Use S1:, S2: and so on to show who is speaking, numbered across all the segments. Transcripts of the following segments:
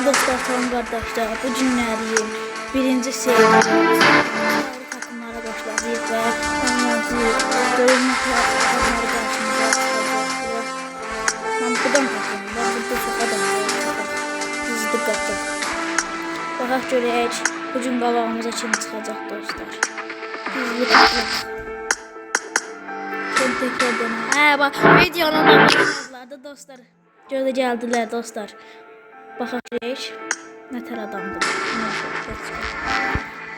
S1: dostlar, salam qardaşlar. Bu günlərin birinci seriyası takımlara başladık və görünməklə takımları qarşımıza çıxacaqdır. Mən buradan takımım, burada çox adam var. Bizi diqqətli. Baxaq görək, bu gün qabağımıza kim çıxacaq dostlar. Bizli baxaq. Kim təkrar dönəm. Bax, videonun başladılar da dostlar. Gözə gəldilər dostlar. Baxaq görək. Ne tər adamdır.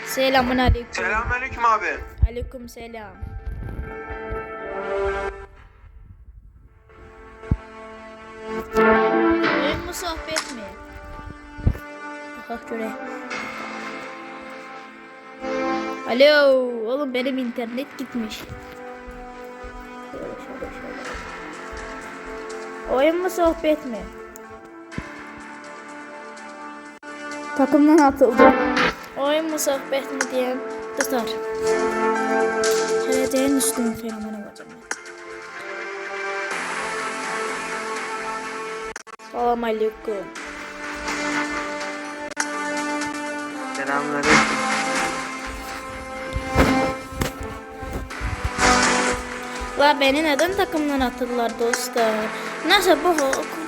S1: Selamun aleyküm.
S2: Selamünaleyküm abi.
S1: Aleyküm selam. Oyun mu sohbet mi? Bakak görək. Alo, oğlum benim internet gitmiş. Şöyle. Oyun mu sohbet mi? Takımdan atıldı. Oyun mu sohbet mi diyen dostlar. Geleceğin üstün fenomeni olacağım ben. Salam aleyküm.
S2: Selamünaleyküm.
S1: La beni neden takımdan atırlar dostlar? Neyse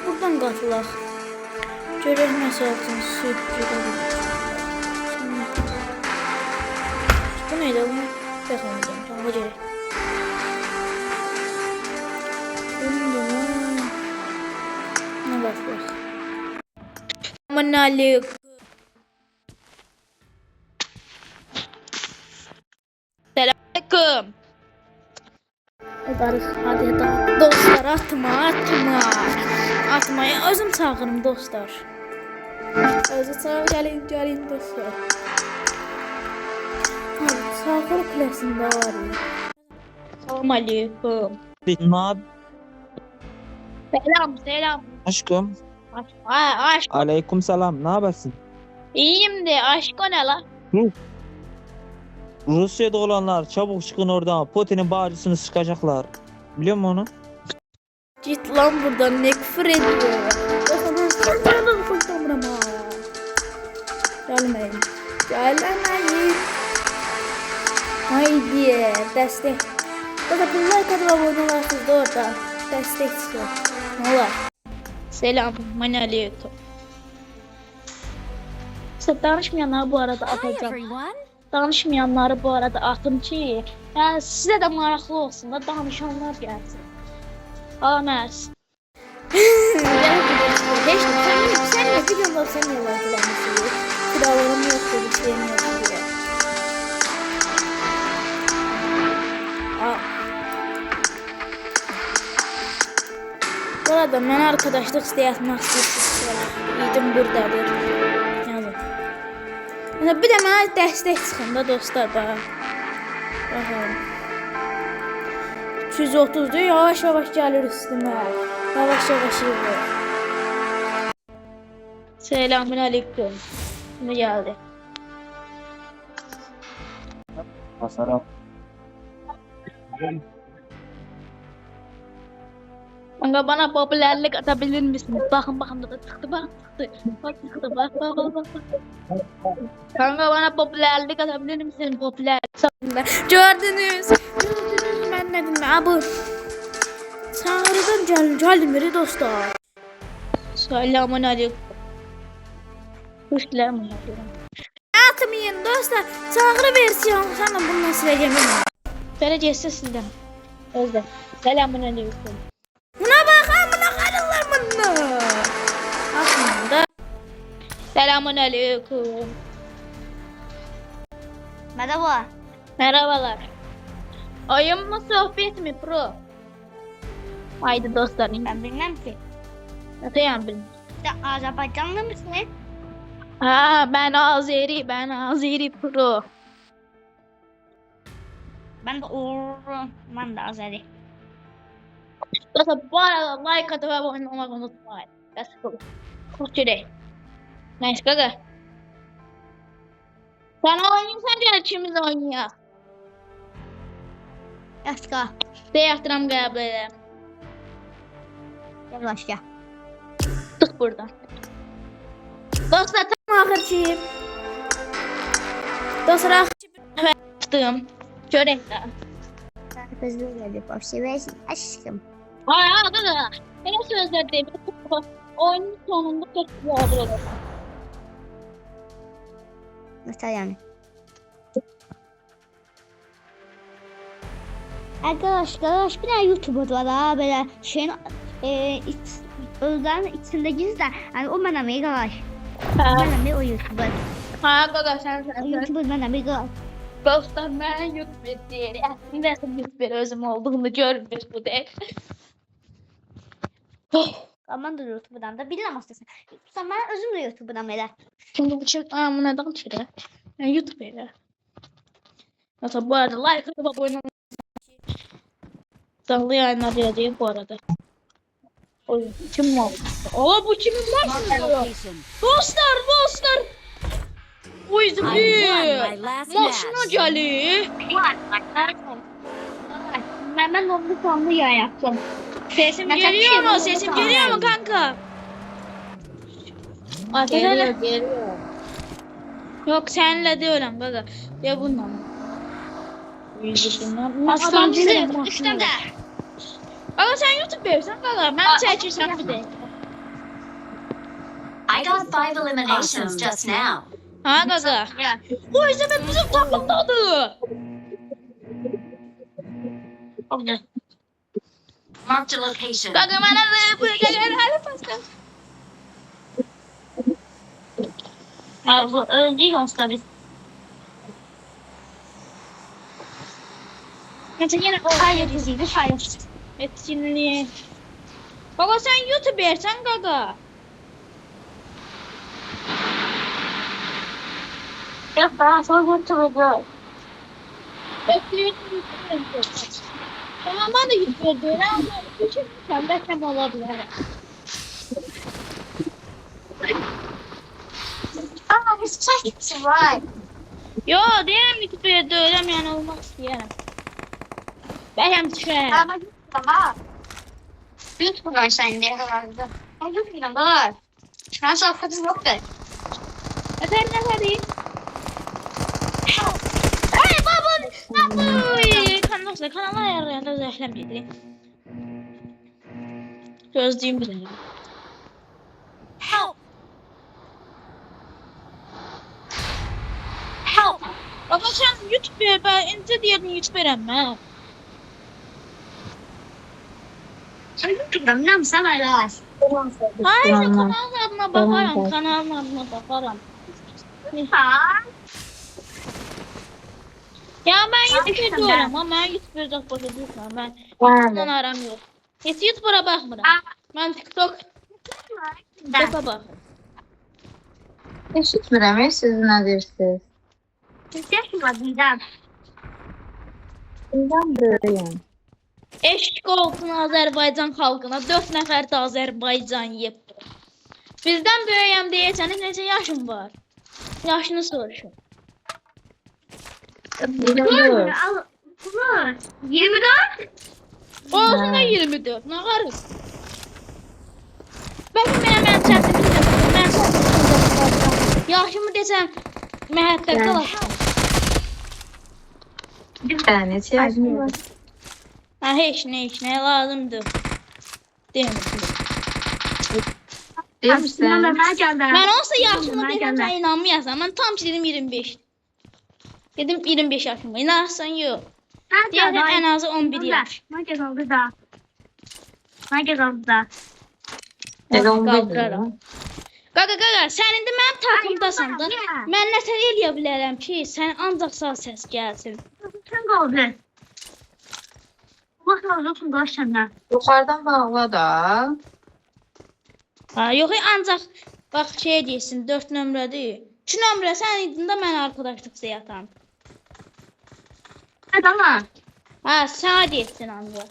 S1: buradan katılaq. Görək nasıl olsun süt bu neydi oğlum? Baxamayacağım. Tamam görək. Ne var bak. Aman aleyküm. Selamünaleyküm. Hadi dostlar atma. Özüm çağırım dostlar. Özü çağır gəlin dostlar. Çağır klasında var. Salam aleyküm.
S3: Nab
S1: Selam.
S3: aşkım.
S1: Aşk.
S3: Aleyküm selam. Ne habersin?
S1: İyiyim de aşk o ne la?
S3: Rusya'da olanlar çabuk çıkın oradan. Putin'in bağcısını sıkacaklar. Biliyor musun onu?
S1: Git lan buradan ne küfür ediyor. Gelmeyin. Haydi destek. Burada bunlar kadar abone olarsınız da orada. Destek çıkıyor. Ne olar? Selamun aleyküm. İşte danışmayanları bu arada atacağım. Danışmayanları bu arada atın ki yani size de maraqlı olsun da danışanlar gelsin. Aməs. Heç sen ne videomda sen ne var gelmişsin? Krallarım yoktu, bir şeyim yoktu diye. Bu arada ben arkadaşlık istəyətmək istəyirəm. Yedim buradadır. Yazın. Bir de bana destek çıxın da dostlar bana. Baxın. 230'dur. Yavaş gəlir üstüme. Yavaş yürü. Selamun aleyküm. Ne geldi?
S3: Selam.
S1: Kanka bana popülerlik atabilir misin? Bakın da çıktı. Bak çıktı. Bak. Kanka bana popülerlik atabilir misin? Popüler. Gördünüz. Ben ne dedim abi? Çağrıdan geldim biri dostlar. Selamun aleyküm. Hoşlar mı yapıyorum? Atmayın dostlar. Çağrı versiyon sana bunu nasıl vereceğim? Vereceğiz sizden. Özde. Selamun aleyküm. Buna bakın buna karılar bana. Aslında. Selamun aleyküm.
S4: Merhaba.
S1: Merhabalar. Oyun mu sohbet mi pro? Haydi dostlarım.
S4: Ben bilmem ki.
S1: Nasıl bilmem.
S4: Sen Azerbaycanlı mısın?
S1: Ha ben Azeri pro.
S4: Ben de Uğur. Ben de Azeri.
S1: Dostlar bu arada like atıp abone olmayı unutmayın. Let's go. Kurtulay. Nice gaga. Sen oynayırsan gel ikimiz oynayaq.
S4: Yaska.
S1: Deyəxtiram qəbul edirəm.
S4: Gel başka.
S1: Çıx buradan. Dostlar tam axırki. Dostlar axırki yaptım. Görək də.
S4: Özür dilerim. Boş seversin aşkım.
S1: Ay da. Elə sözlər deyim. Oyunun sonunda çox yaxşı olur.
S4: Nasıl yani? Arkadaş bir tane YouTuber var ha böyle şeyin özlerin içinde gizli yani o bana mega var. Bana bir o YouTuber.
S1: Ha qaqa sən
S4: O YouTuber bana mega var.
S1: Dostlar mən YouTube deyir. Əslində YouTube özüm olduğunu görmür bu deyil.
S4: Aman da YouTuber'dan da bilemezsin. Sen ben özüm de YouTuber'dan böyle.
S1: Şimdi bu çok neden çıkıyor? Yani YouTube ile. Mesela bu arada like atıp abone olmayı. Canlı yayınlar yazayım bu arada. Oy, kim var? Aa bu kimin maşını? Dostlar. O yüzden maşına gelir.
S4: Ben onu sonunda yaptım.
S1: Sesim geliyor mu? Sesim geliyor mu kanka? Geliyor. Yok senle diyorum gaga. Ya bununla mı? Adam
S4: Üstten de.
S1: Gaga sen YouTube verirsen gaga. Ben çekirsen bir de.
S2: I got 5 eliminations just now.
S1: Ha gaga. O yüzden bizim takımdadır.
S2: Marked a location.
S1: Gaga bana buraya gel. Hadi pasta.
S4: Bu öldü olsa biz. Yine hayır diziydi hayır.
S1: Etkinliği. Gaga sen YouTube verirsen gaga.
S4: Yok ben sonra YouTube'da.
S1: Tamam ben de YouTube veriyorum ama küçük bir beklem olabilir.
S4: Ama biz çekti var.
S1: Yo diyelim YouTube'ya dönem yani olmak isteyelim. Benim düşer.
S4: Ama tamam. YouTube'dan sen de herhalde. Ama YouTube'dan da var. Şu an safhatım yok da.
S1: Efendim hadi. Ay baba. Kanala ayarlayanda zəhləm gedir. Gözlüyüm bir dənə.
S4: Help.
S1: Baba sen YouTube ben ince diyelim YouTube verəm
S4: Sen YouTube'dan ne misin hala?
S1: Hayır kanalın adına bakarım.
S4: Ha?
S1: Ya ben YouTube diyorum ama ben YouTube çok boş ediyorsam ben ondan aram yok. Hiç YouTube'a bakmıram. Ben TikTok'a bak.
S5: Eşitmirəm, siz nə deyirsiniz?
S4: Bizden.
S5: Bundan böyüyəm.
S1: Eşk olsun Azərbaycan xalqına. 4 nəfər də Azərbaycan yeyib. Bizdən böyüyəm deyirsəniz neçə yaşım var? Yaşını soruşun.
S5: 24.
S4: Al. 24.
S1: Olsun da 24. Nə qarız? Bəlkə mən çətin yaşımı desəm məhətdə qalasın.
S5: Bir dənə neçə yaşım var?
S1: Ha heç nə lazımdır. Demirəm.
S5: Demirsən?
S1: Mən olsa yaşımı desəm sən inanmayasan. Mən tam dedim 25. Dedim 25 yaşım var. İnanırsan yox. Deyəsən ən azı 11 yaş.
S4: Herkes oldu da. Herkes oldu da.
S5: Elə 11
S1: Qaldıraram. Qaqa, sən indi mənim takımdasan da. Mən nəsə eləyə bilərəm ki, sən ancaq sağ səs gəlsin.
S4: Sen oldu. Allah razı olsun başından.
S5: Yuxarıdan bağla da.
S1: Ha, yox, ancaq bax şey deyirsin, 4 nömrədir. 2 nömrə sən idində mən arkadaşlıq yatam.
S4: Hadi ama.
S1: Ha, sağ deyirsin ancaq.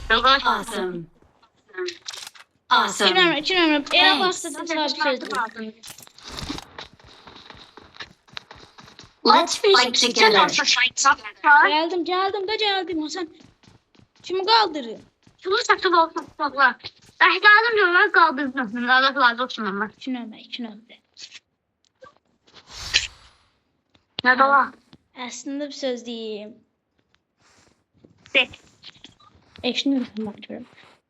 S2: Awesome. Awesome.
S1: 2 nömrə. Elə baxsa da sağ bir sözdür.
S2: Let's fight together.
S1: Gəldim, Hasan. Kimi qaldırır?
S4: Şunu satın olsun baba. Əhdədim yollar qaldırdım. Allah razı olsun ama.
S1: 2 nömrə, 2 nömrə.
S4: Ne baba?
S1: Əslində bir söz deyim.
S4: De.
S1: Eşini unutmuyorum.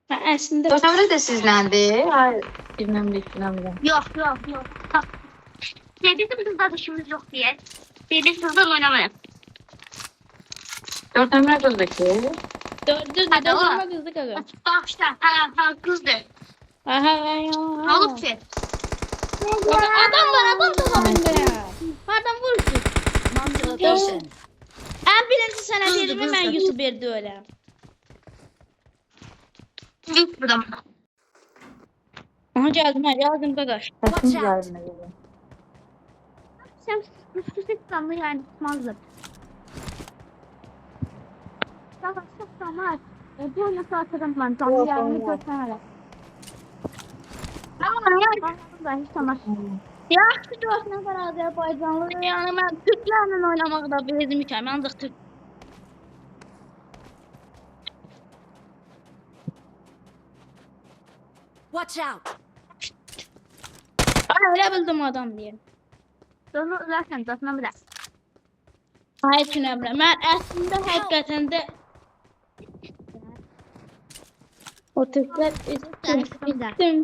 S1: Ben əslində
S5: Dört nömrə də sizləndir. Hayır. Bir nömrə, iki nömrə.
S4: Yok. Dedim bizim kardeşimiz yok diye. Dedim sizden oynamayın.
S5: Dört nömrə qızdakı.
S1: düz
S4: Hadi oğlum.
S1: dördüncü kızdı qaqa.
S4: Bak işte. Ha kızdı.
S1: Aha,
S4: Ne olup ki?
S1: Adam var, adam da önünde. Adam vursun.
S2: Marked a location.
S1: En birinci sene
S4: Hızlı,
S1: dedim ben
S4: hızlı.
S1: YouTuber'de öyle.
S4: Git buradan.
S1: Aha geldim qaqaş.
S5: Səsin gəlmə gəlir.
S4: Sen üstü planlı yani tutmazdı. Tamam çok tamam. Bu oyunu saatlerim ben canlı yayını göstermeden. Ben hiç tamam.
S1: Ya şu dostuna kadar Azerbaycanlı yani ben Türklerle oynamakta bezim ikəm. Ancaq Türk.
S2: Watch out.
S1: Ay öyle bildim adam diye.
S4: Sonra zaten dostuna bile.
S1: Hayır ki nömrə. Mən əslində həqiqətən də o Türklər üzüm.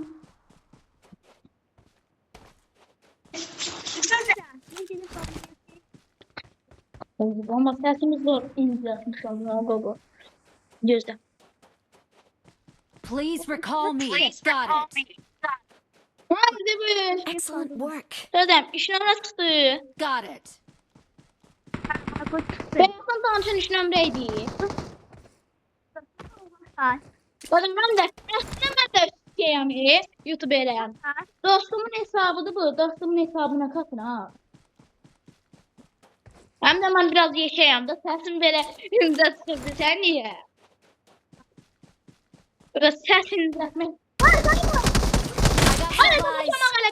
S1: Ama səsimiz zor. İncilmiş Allah baba. Gözlə.
S2: Please recall me. Got it.
S1: Hadi be.
S2: Excellent work.
S1: Dedem iş nömrə çıxdı.
S2: Got it.
S1: Ben aslında danışan iş nömrəydi. Oğlum ben de aslında ben de şeyim YouTuber'əm. Dostumun hesabıdır bu. Dostumun hesabına katın ha. Hem de ben biraz yaşayam da sesim böyle imza çıkırdı. Sen niye? Biraz sesin düzeltmek. Hadi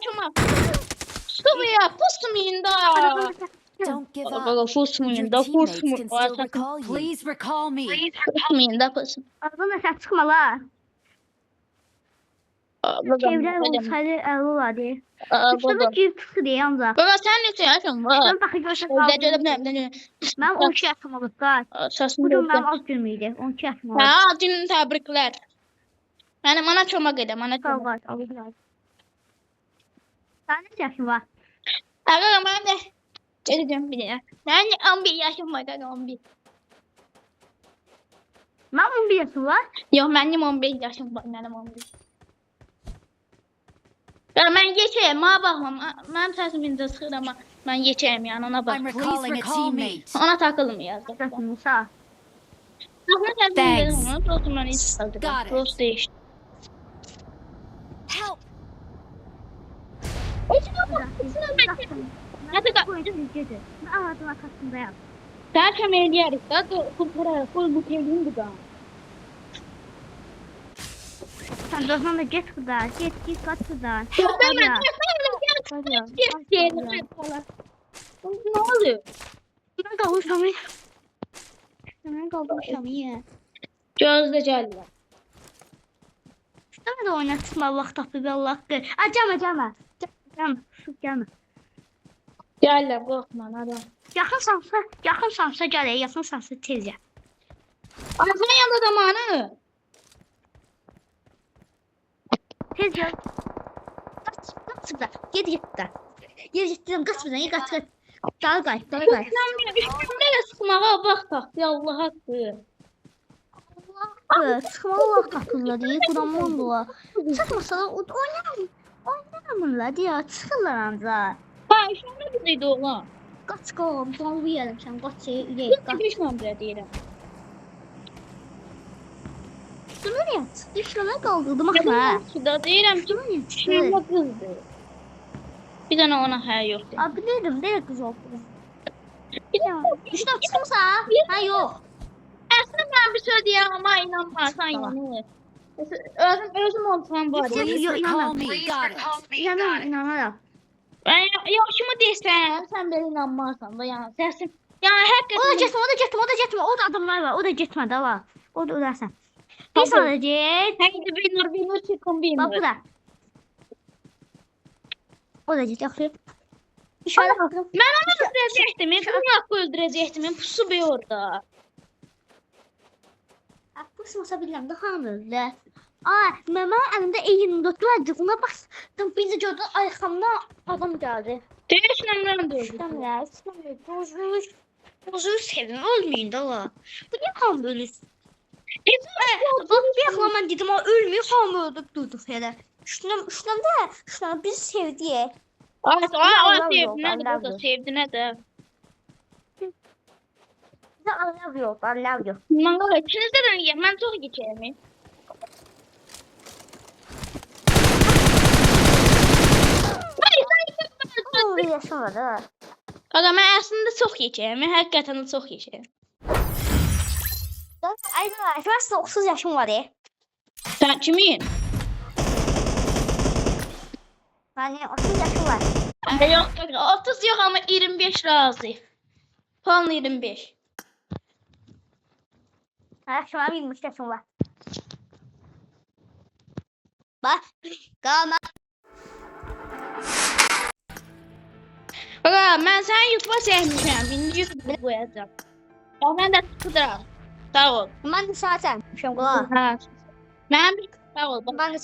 S1: çomak. Su bu ya pusmayın da.
S2: Don't give up.
S1: Baba
S2: Your
S1: pusmayın da
S2: teammates can
S1: pusmayın.
S2: still recall you. Please recall me.
S1: Pusmayın da pusmayın.
S4: Aradan sen çıkma la. Çevre olsaydı el olardı. Şurada girtisi diye yalnız.
S1: Baba sen ne yaşıyorsun?
S4: Ben bakı görüşe kaldım. Ben 12 yaşım olup da.
S1: Sesim
S4: Bugün
S1: yok.
S4: benim alt günüydü. 12 yaşım olup.
S1: Ha, dün tebrikler. Yani bana çomak edem, bana
S4: Sağ
S1: çomak.
S4: ol. Allah. Sen ne yaşın var?
S1: Aga ben de geleceğim bir de. Ben de 11 yaşım var aga 11.
S4: Ben 11 yaşım var.
S1: Yok benim 15 yaşım var benim 11. Ya ben geçeyim ha bakmam. Ben sesimin de sıkır ama ben geçeyim yani ona bak.
S2: I'm recalling a teammate.
S1: Ona takılım yazdım.
S4: Yaşın Musa.
S1: Aslında
S2: Thanks.
S1: sesimin dedim onu. Dostumdan hiç kaldı.
S2: Got it.
S1: Dost değişti.
S2: Help.
S1: Hadi kalk.
S4: Ben ağzın arkasındayım.
S1: Sen kömeği diyerek de kurtara koy bu kelini de.
S4: Sen dostuna da git buradan. Git kaç buradan.
S1: Ne oluyor?
S4: Ben kavuşamam. Ben kavuşamam ya.
S1: Gözde geldi.
S4: Ben de oynatma Allah tapı ve Allah kır. Gelme. Gelme.
S1: Geldi korkma adam.
S4: Yaxınsansa gəl, yaxınsansa tez gəl.
S1: Ağzına yanında zamanı.
S4: Tez gəl. Qaç da. Ged də. Gedirəm, qaç buradan, qaç. Dal qay.
S1: Üstümde sıkmağa bak tak. Ya Allah hakkı.
S4: Sıxma Allah qatırlar, quramandılar. Çıxmasalar oynamırlar deyə, çıxırlar ancaq.
S1: Ha üstümde bizeydi oğlan.
S4: Qaç qalım, bomba yerim sən, qaç ye, qaç.
S1: Bir nömrə deyirəm.
S4: Nereye? Düşmeme kaldırdım ama.
S1: Şurada deyirəm ki, şurada kızdı. Bir tane ona hə yox.
S4: Abi dedim, nereye kız oldu?
S1: Bir tane.
S4: Düştüm çıkmışsa? Ha yok.
S1: Əslində mən bir söz deyirəm amma inanmarsan yəni. Özüm olsam bu arada.
S2: Please
S4: Yo,
S2: recall
S4: inanmam.
S2: me. Got it.
S4: İnanırım.
S1: Ben yaşımı desem sen böyle inanmazsan da yani sesim. Yani
S4: O da
S1: hakikaten.
S4: getmə. O da adamlar var. O da getmədi, var. Orada ölərsən. Bir sadece
S1: Haydi binur çıkın binur.
S4: bak bu da. O da ciddi akıyor. İnşallah bakın.
S1: Ben onu öldürecektim. Bunu hakkı öldürecektim. Pusu bir orada.
S4: Bu sımasa bilmem de hamildi. Aa, mama elinde eğimde vardı. Ona bastım. Bir de gördüm arkamda adam geldi.
S1: Değişmemden de öldü.
S4: İstem ya, istem ya. Bozuyu sevdim. Ölmeyin de la. Bu niye hamile ölürsün? Bak bir aklıma ben dedim o ölmüyor. Hamile öldük durduk hele. Şundan biz sevdiye.
S1: O
S4: Allah
S1: sevdine de
S4: Allah.
S1: o da sevdine de.
S4: Bize anlav yok, anlav yok.
S1: Mangala içinizde de mi? Ben çok geçerim.
S4: Bu yaşamadı ha.
S1: Aga ben aslında çok geçerim. Hakikaten çok geçerim.
S4: Aynen şu an 30 yaşım var ya.
S1: Sen kimin?
S4: Yani 30 yaşım var.
S1: Yok 30 yok ama 25 razı. Puan 25.
S4: Ha, şu an 23 yaşım var. Bak, kalma.
S1: Aga ben sen YouTube'a sevmişim. Birinci YouTube'a koyacağım. Ya ben de sıkıdıram. Sağ ol.
S4: Ben de zaten. Şu an kulağa.
S1: Ha. Ben bir sağ ol.
S4: Ben de